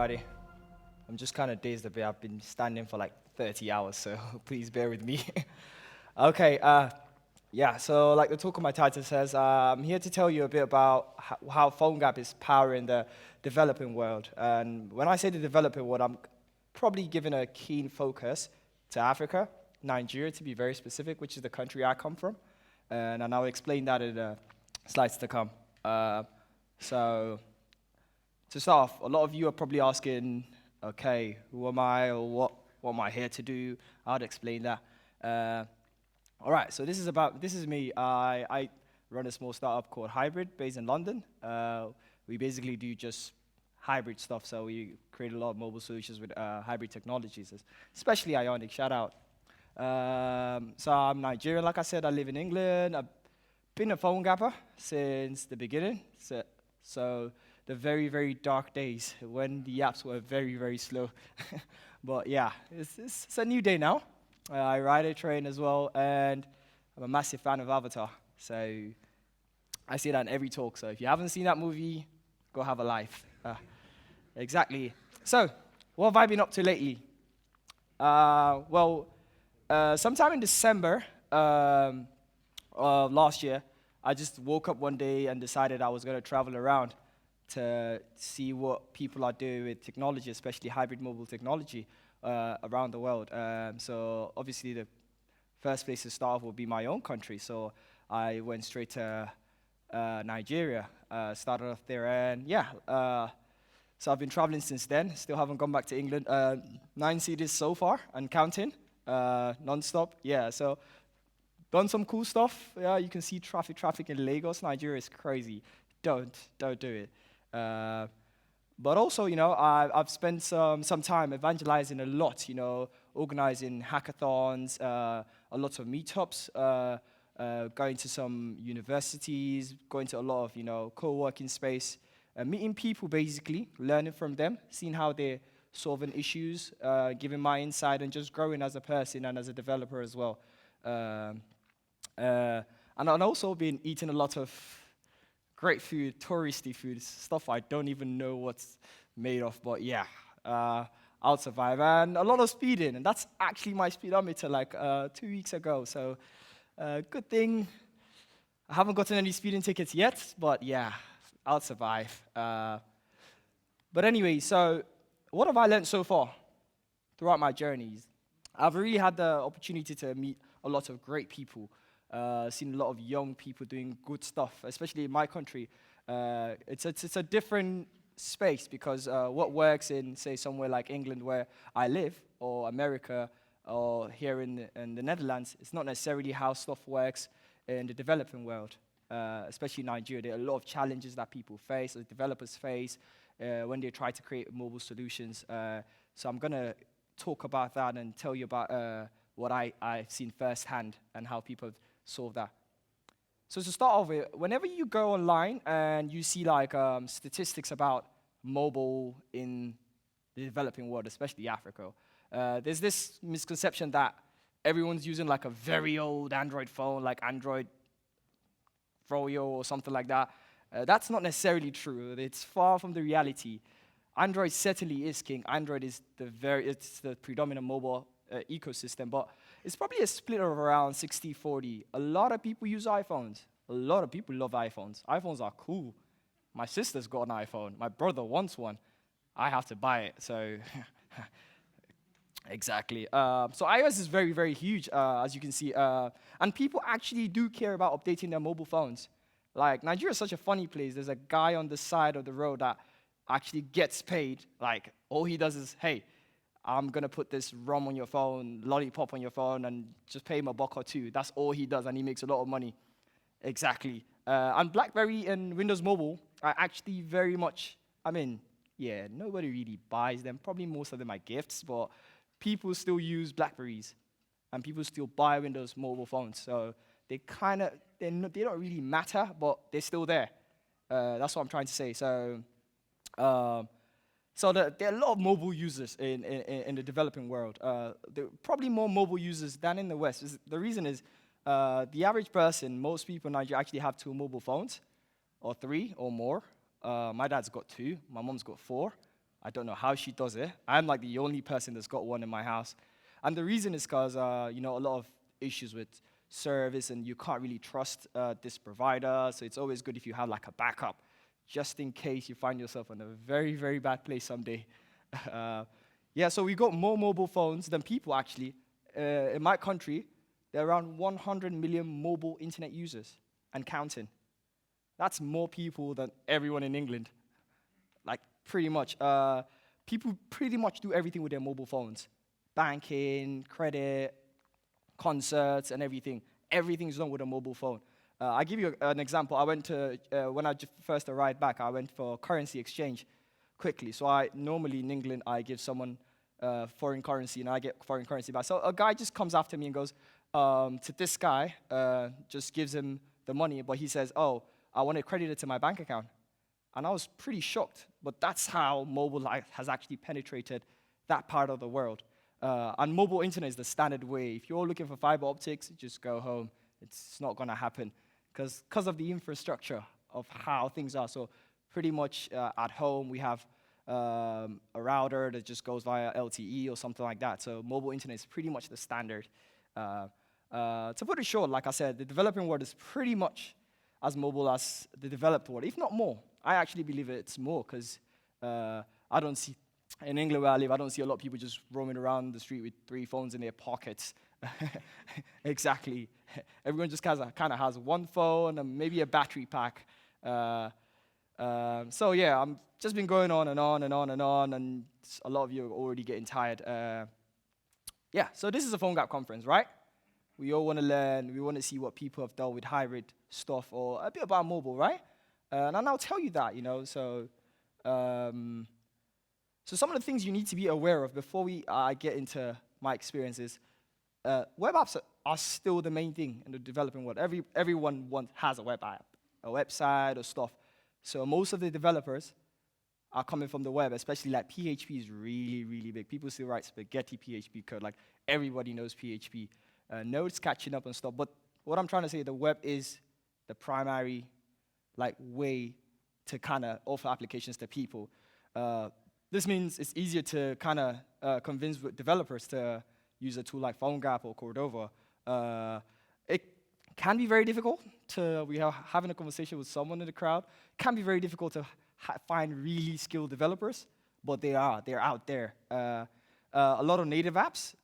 everybody. I'm just kind of dazed a bit. I've been standing for like 30 hours, so please bear with me. Okay, so like the talk of my title says, I'm here to tell you a bit about how PhoneGap is powering the developing world. And when I say the developing world, I'm probably giving a keen focus to Africa, Nigeria to be very specific, which is the country I come from. And I'll explain that in the slides to come. So to start off, a lot of you are probably asking, okay, who am I, or what am I here to do? I'll explain that. All right, so this is me. I run a small startup called HAIBRID, based in London. We basically do just hybrid stuff, so we create a lot of mobile solutions with hybrid technologies, especially Ionic, shout out. So I'm Nigerian, like I said, I live in England. I've been a phone gapper since the beginning. So the very, very dark days when the apps were very, very slow. But yeah, it's a new day now. I ride a train as well, and I'm a massive fan of Avatar. So I say that in every talk. So if you haven't seen that movie, go have a life. Exactly. So what have I been up to lately? Sometime in December of last year, I just woke up one day and decided I was going to travel around to see what people are doing with technology, especially hybrid mobile technology, around the world. So obviously the first place to start off would be my own country. So I went straight to Nigeria, started off there, and so I've been traveling since then. Still haven't gone back to England. 9 cities so far and counting, non-stop. Yeah, so done some cool stuff. Yeah, you can see traffic in Lagos. Nigeria is crazy. Don't do it. But also, I've spent some time evangelizing a lot, organizing hackathons, a lot of meetups, going to some universities, going to a lot of, co-working space, meeting people basically, learning from them, seeing how they're solving issues, giving my insight, and just growing as a person and as a developer as well. And I've also been eating a lot of great food, touristy food, stuff I don't even know what's made of, but yeah, I'll survive. And a lot of speeding, and that's actually my speedometer like 2 weeks ago, so good thing I haven't gotten any speeding tickets yet, but yeah, I'll survive. But anyway, so what have I learned so far throughout my journeys? I've really had the opportunity to meet a lot of great people. Seen a lot of young people doing good stuff, especially in my country. It's a different space because what works in, say, somewhere like England where I live, or America, or here in the Netherlands, it's not necessarily how stuff works in the developing world, especially Nigeria. There are a lot of challenges that people face, or developers face, when they try to create mobile solutions. So I'm going to talk about that and tell you about what I've seen firsthand and how people have solve that. So to start off with, whenever you go online and you see like statistics about mobile in the developing world, especially Africa, there's this misconception that everyone's using like a very old Android phone, like Android Froyo or something like that. That's not necessarily true. It's far from the reality. Android certainly is king. Android is it's the predominant mobile ecosystem, but it's probably a split of around 60-40. A lot of people use iPhones. A lot of people love iPhones. iPhones are cool. My sister's got an iPhone. My brother wants one. I have to buy it, so exactly. So iOS is very, very huge, as you can see. And people actually do care about updating their mobile phones. Like, Nigeria is such a funny place. There's a guy on the side of the road that actually gets paid. Like, all he does is, hey, I'm going to put this ROM on your phone, lollipop on your phone, and just pay him $1 or $2. That's all he does, and he makes a lot of money. Exactly. And BlackBerry and Windows Mobile are actually very much, nobody really buys them. Probably most of them are gifts, but people still use BlackBerries, and people still buy Windows Mobile phones. So they don't really matter, but they're still there. That's what I'm trying to say. So there are a lot of mobile users in the developing world. There are probably more mobile users than in the West. The reason is the average person, most people in Nigeria actually have 2 mobile phones, or 3 or more. My dad's got 2. My mom's got 4. I don't know how she does it. I'm like the only person that's got one in my house. And the reason is because, a lot of issues with service, and you can't really trust this provider. So it's always good if you have like a backup, just in case you find yourself in a very, very bad place someday. Yeah, so we got more mobile phones than people, actually. In my country, there are around 100 million mobile internet users and counting. That's more people than everyone in England. Like, pretty much. People pretty much do everything with their mobile phones. Banking, credit, concerts, and everything. Everything's done with a mobile phone. I'll give you an example. I went to, when I first arrived back, I went for currency exchange quickly. So normally in England, I give someone foreign currency, and I get foreign currency back. So a guy just comes after me and goes to this guy, just gives him the money, but he says, oh, I want to credit it to my bank account. And I was pretty shocked, but that's how mobile life has actually penetrated that part of the world. And mobile internet is the standard way. If you're looking for fiber optics, just go home. It's not going to happen because of the infrastructure of how things are. So pretty much at home, we have a router that just goes via LTE or something like that. So mobile internet is pretty much the standard. To put it short, like I said, the developing world is pretty much as mobile as the developed world, if not more. I actually believe it's more because I don't see, in England where I live, I don't see a lot of people just roaming around the street with 3 phones in their pockets. Exactly. Everyone just kind of has one phone and maybe a battery pack. So yeah, I've just been going on and on and on and on, and a lot of you are already getting tired. Yeah, so this is a PhoneGap conference, right? We all want to learn. We want to see what people have done with hybrid stuff or a bit about mobile, right? And I'll tell you that, So some of the things you need to be aware of before I get into my experiences. Web apps are still the main thing in the developing world. Everyone has a web app, a website or stuff. So most of the developers are coming from the web, especially like PHP is really, really big. People still write spaghetti PHP code. Like everybody knows PHP. Node's catching up and stuff. But what I'm trying to say, the web is the primary way to kind of offer applications to people. This means it's easier to kind of convince developers to use a tool like PhoneGap or Cordova. It can be very difficult we are having a conversation with someone in the crowd. It can be very difficult to find really skilled developers, but they're out there. A lot of native apps,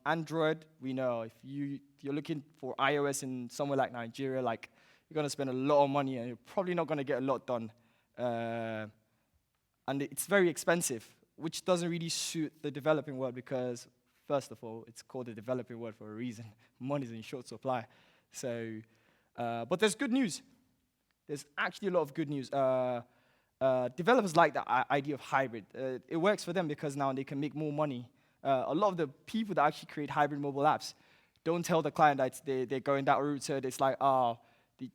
Android, we know. If you're looking for iOS in somewhere like Nigeria, you're going to spend a lot of money and you're probably not going to get a lot done. And it's very expensive, which doesn't really suit the developing world because, first of all, it's called the developing world for a reason. Money's in short supply. So, but there's good news. There's actually a lot of good news. Developers like the idea of hybrid. It works for them because now they can make more money. A lot of the people that actually create hybrid mobile apps don't tell the client that they're going that route. So it's like, they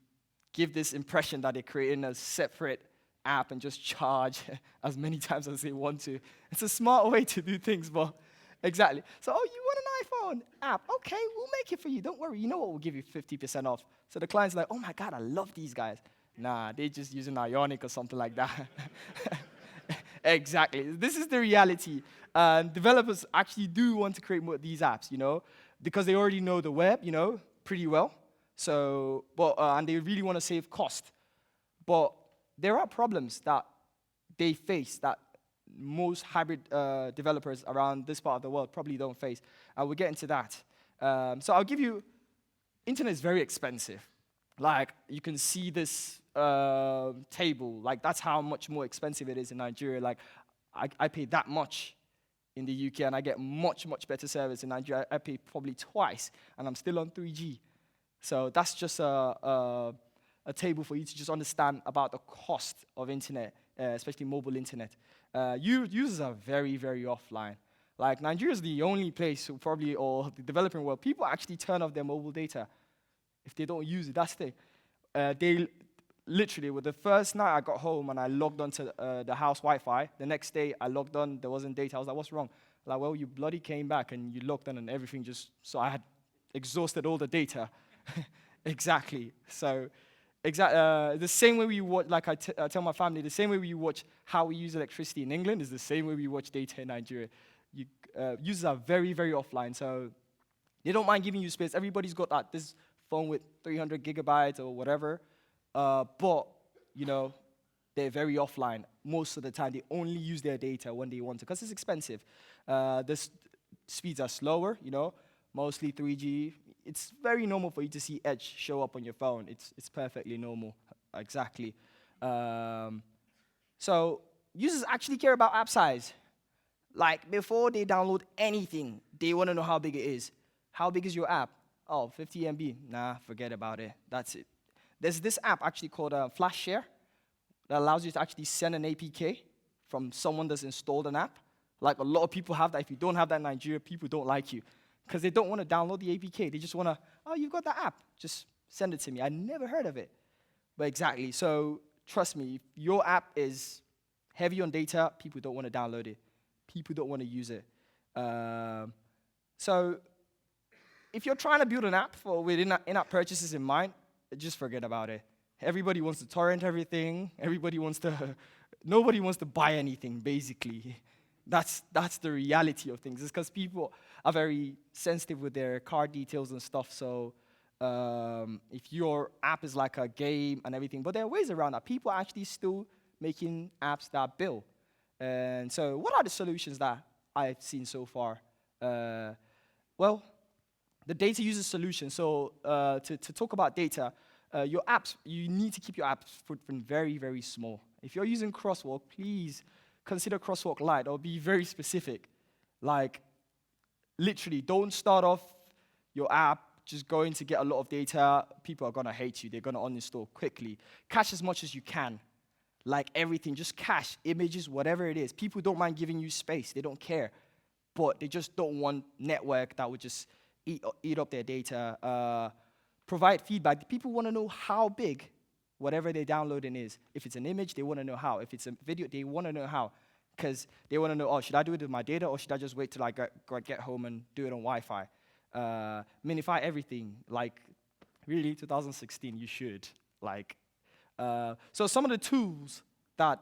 give this impression that they're creating a separate app and just charge as many times as they want to. It's a smart way to do things, but exactly. So, you want an iPhone app? Okay, we'll make it for you. Don't worry. You know what? We'll give you 50% off. So the client's like, oh my God, I love these guys. Nah, they're just using Ionic or something like that. Exactly. This is the reality. Developers actually do want to create more of these apps, because they already know the web, pretty well. So, and they really want to save cost. But there are problems that they face that most hybrid developers around this part of the world probably don't face. And we'll get into that. So I'll give you, internet is very expensive. You can see this table. That's how much more expensive it is in Nigeria. I pay that much in the UK, and I get much, much better service in Nigeria. I pay probably twice, and I'm still on 3G. So that's just a table for you to just understand about the cost of internet, especially mobile internet. Users are very, very offline. Nigeria is the only place, or the developing world, people actually turn off their mobile data if they don't use it. That's the thing. They literally, with the first night I got home and I logged onto the house Wi-Fi, the next day I logged on, there wasn't data. I was like, what's wrong? Well, you bloody came back and you logged on and everything so I had exhausted all the data. Exactly. So The same way we watch, like I tell my family, the same way we watch how we use electricity in England is the same way we watch data in Nigeria. Users are very, very offline, so they don't mind giving you space. Everybody's got this phone with 300 gigabytes or whatever, but they're very offline most of the time. They only use their data when they want to, because it's expensive. The speeds are slower, mostly 3G. It's very normal for you to see Edge show up on your phone. It's perfectly normal, exactly. So users actually care about app size. Like, before they download anything, they want to know how big it is. How big is your app? Oh, 50 MB. Nah, forget about it. That's it. There's this app actually called Flash Share that allows you to actually send an APK from someone that's installed an app. Like, a lot of people have that. If you don't have that in Nigeria, people don't like you, because they don't want to download the APK. They just want to, oh, you've got that app. Just send it to me. I never heard of it. But exactly. So trust me, if your app is heavy on data, people don't want to download it. People don't want to use it. So if you're trying to build an app with in-app purchases in mind, just forget about it. Everybody wants to torrent everything. Nobody wants to buy anything, basically. That's the reality of things. It's because people are very sensitive with their card details and stuff. So if your app is like a game and everything, but there are ways around that. People are actually still making apps that bill. And so what are the solutions that I've seen so far? Well, the data user solution. So to talk about data, your apps, you need to keep your app's footprint very, very small. If you're using Crosswalk, please consider Crosswalk Lite or be very specific. Like, literally, don't start off your app just going to get a lot of data. People are going to hate you. They're going to uninstall quickly. Cache as much as you can. Like everything, just cache, images, whatever it is. People don't mind giving you space. They don't care. But they just don't want network that would just eat up their data. Provide feedback. People want to know how big whatever they're downloading is. If it's an image, they want to know how. If it's a video, they want to know how. Because they want to know, oh, should I do it with my data, or should I just wait till I get home and do it on Wi-Fi? Minify everything. Like, really, 2016, you should. Like, so some of the tools that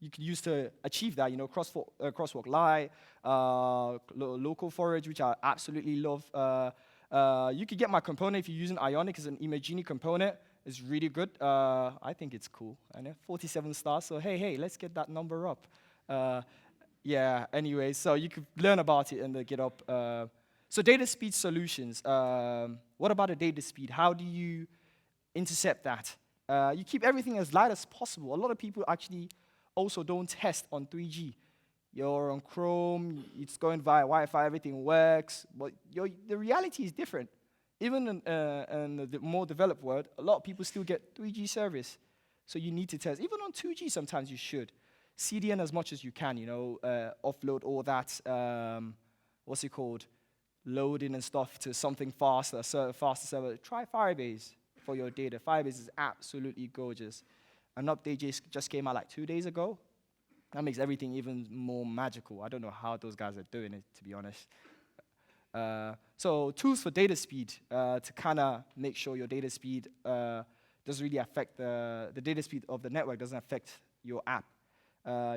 you can use to achieve that, Crosswalk Lite, local forage, which I absolutely love. You could get my component if you're using Ionic as an Imagini component. It's really good. I think it's cool. I know 47 stars, so hey, let's get that number up. Yeah, anyway, so you could learn about it and get up. So data speed solutions. What about the data speed? How do you intercept that? You keep everything as light as possible. A lot of people actually also don't test on 3G. You're on Chrome, it's going via Wi-Fi, everything works, but the reality is different. Even in the more developed world, a lot of people still get 3G service. So you need to test. Even on 2G, sometimes you should. CDN as much as you can, offload all that, what's it called, loading and stuff to something faster, faster server. Try Firebase for your data. Firebase is absolutely gorgeous. An update just came out like 2 days ago. That makes everything even more magical. I don't know how those guys are doing it, to be honest. So tools for data speed to kind of make sure your data speed doesn't really affect the data speed of the network doesn't affect your app.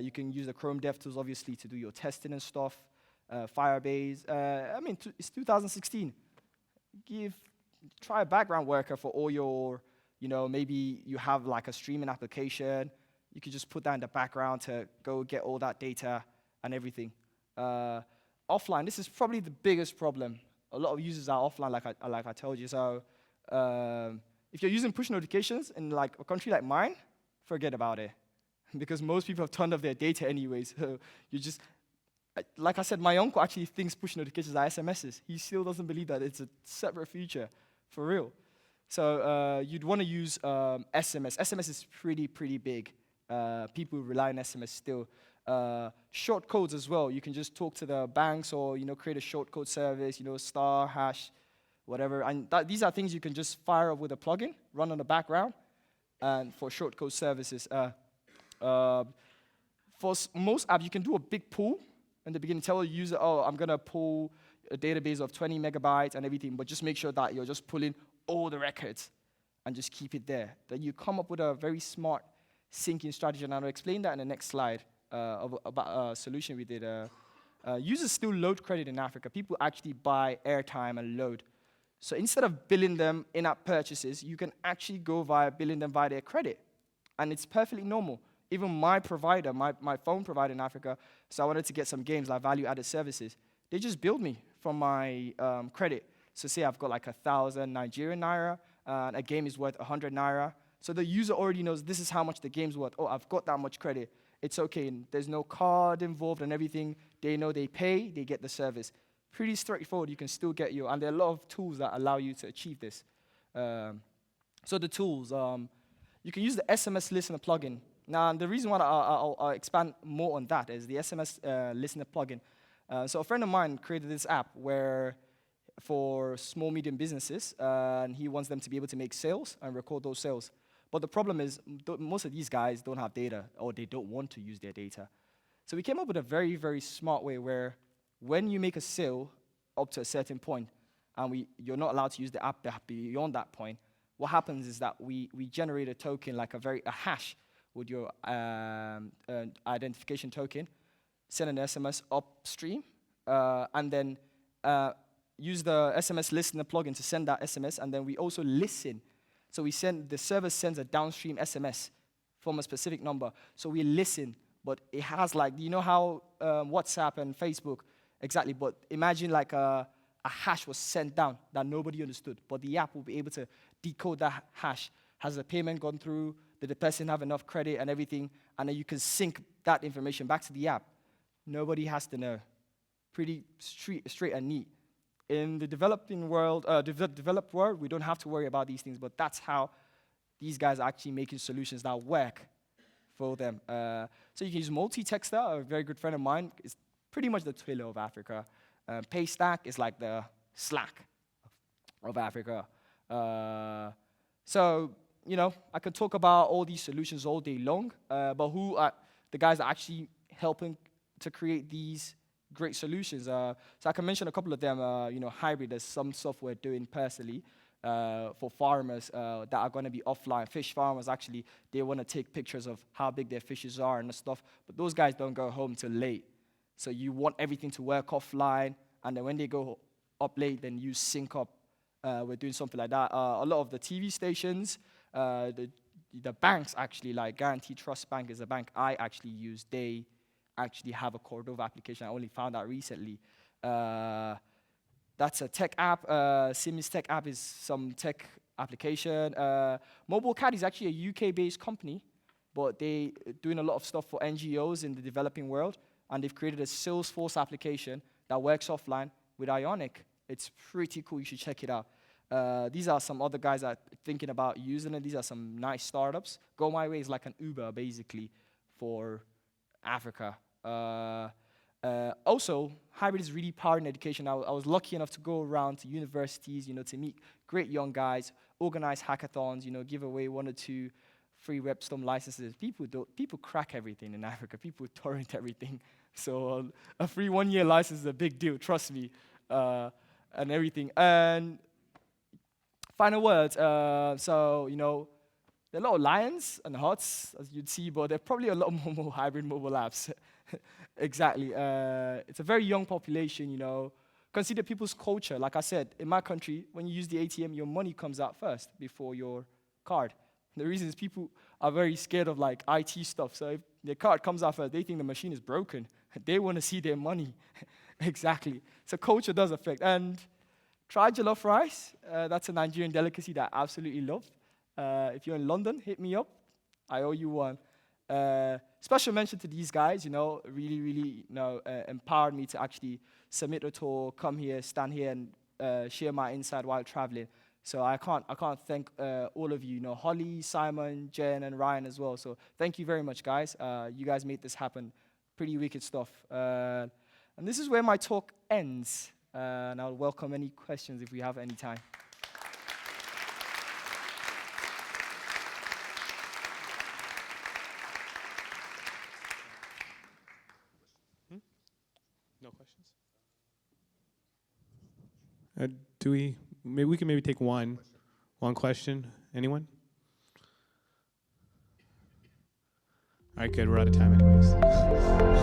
You can use the Chrome DevTools, obviously, to do your testing and stuff. Firebase. It's 2016. Try a background worker for all your, maybe you have like a streaming application. You could just put that in the background to go get all that data and everything. Offline, this is probably the biggest problem. A lot of users are offline, like I told you. So if you're using push notifications in like a country like mine, forget about it. Because most people have turned off their data anyways. So you just, like I said, my uncle actually thinks push notifications are SMSs. He still doesn't believe that it's a separate feature, for real. So you'd want to use SMS. SMS is pretty big. People rely on SMS still. Short codes as well. You can just talk to the banks or create a short code service, star, hash, whatever. And these are things you can just fire up with a plugin, run on the background, and for short code services. For most apps, you can do a big pull in the beginning. Tell the user, oh, I'm going to pull a database of 20 megabytes and everything, but just make sure that you're just pulling all the records. and just keep it there. That you come up with a very smart syncing strategy, and I'll explain that in the next slide about a solution we did. Users still load credit in Africa. People actually buy airtime and load. So instead of billing them in-app purchases, you can actually go via billing them via their credit. And it's perfectly normal. Even my provider, my phone provider in Africa, so I wanted to get some games like value-added services. They just billed me from my credit. So say I've got like 1,000 Nigerian naira, and a game is worth 100 naira. So the user already knows this is how much the game's worth. Oh, I've got that much credit. It's okay. And there's no card involved and everything. They know they pay, they get the service. Pretty straightforward. You can still get your, and there are a lot of tools that allow you to achieve this. So the tools, you can use the SMS listener plugin. Now, the reason why I'll expand more on that is the SMS listener plugin. So a friend of mine created this app where for small, medium businesses, and he wants them to be able to make sales and record those sales. But the problem is most of these guys don't have data, or they don't want to use their data. So we came up with a very, very smart way where when you make a sale up to a certain point, and you're not allowed to use the app beyond that point, what happens is that we generate a token, like a hash with your identification token, send an SMS upstream, and then use the SMS listener plugin to send that SMS, and then we also listen. So the server sends a downstream SMS from a specific number. So we listen, but it has like, you know how WhatsApp and Facebook, exactly, but imagine like a hash was sent down that nobody understood, but the app will be able to decode that hash. Has the payment gone through? Did the person have enough credit and everything? And then you can sync that information back to the app. Nobody has to know. Pretty straight and neat. In the developing world, developed world, we don't have to worry about these things, but that's how these guys are actually making solutions that work for them. So you can use Multi-Texter, a very good friend of mine. It's pretty much the Twilio of Africa. Paystack is like the Slack of Africa. So, you know, I could talk about all these solutions all day long, but who are the guys that are actually helping to create these great solutions? So I can mention a couple of them. You know, HAIBRID, there's some software doing personally for farmers that are going to be offline. Fish farmers, actually, they want to take pictures of how big their fishes are and stuff, but those guys don't go home till late. So you want everything to work offline, and then when they go up late, then you sync up. We're doing something like that. A lot of the TV stations, the banks actually, like Guaranteed Trust Bank is a bank I actually use. They actually have a Cordova application. I only found out recently. That's a tech app. Simi's tech app is some tech application. MobileCat is actually a UK-based company, but they doing a lot of stuff for NGOs in the developing world, and they've created a Salesforce application that works offline with Ionic. It's pretty cool. You should check it out. These are some other guys that are thinking about using it. These are some nice startups. Go My Way is like an Uber, basically, for Africa. Also, HAIBRID is really powering education. I was lucky enough to go around to universities, you know, to meet great young guys, organize hackathons, you know, give away 1 or 2 free WebStorm licenses. People crack everything in Africa. People torrent everything. So a free 1-year license is a big deal, trust me, and everything. And final words. So, you know, there are a lot of lions and huts, as you'd see, but there are probably a lot more hybrid mobile apps. Exactly. It's a very young population, you know. Consider people's culture. Like I said, in my country, when you use the ATM, your money comes out first before your card. The reason is people are very scared of like IT stuff. So if their card comes out first, they think the machine is broken. They want to see their money. Exactly. So culture does affect. And try jollof rice. That's a Nigerian delicacy that I absolutely love. If you're in London, hit me up. I owe you one. Special mention to these guys, you know, really, you know, empowered me to actually submit a tour, come here, stand here, and share my insight while traveling. So I can't thank all of you, you know, Holly, Simon, Jen, and Ryan as well. So thank you very much, guys. You guys made this happen. Pretty wicked stuff. And this is where my talk ends. And I'll welcome any questions if we have any time. No questions? Maybe we can take one question, Anyone? All right, good. We're out of time anyways.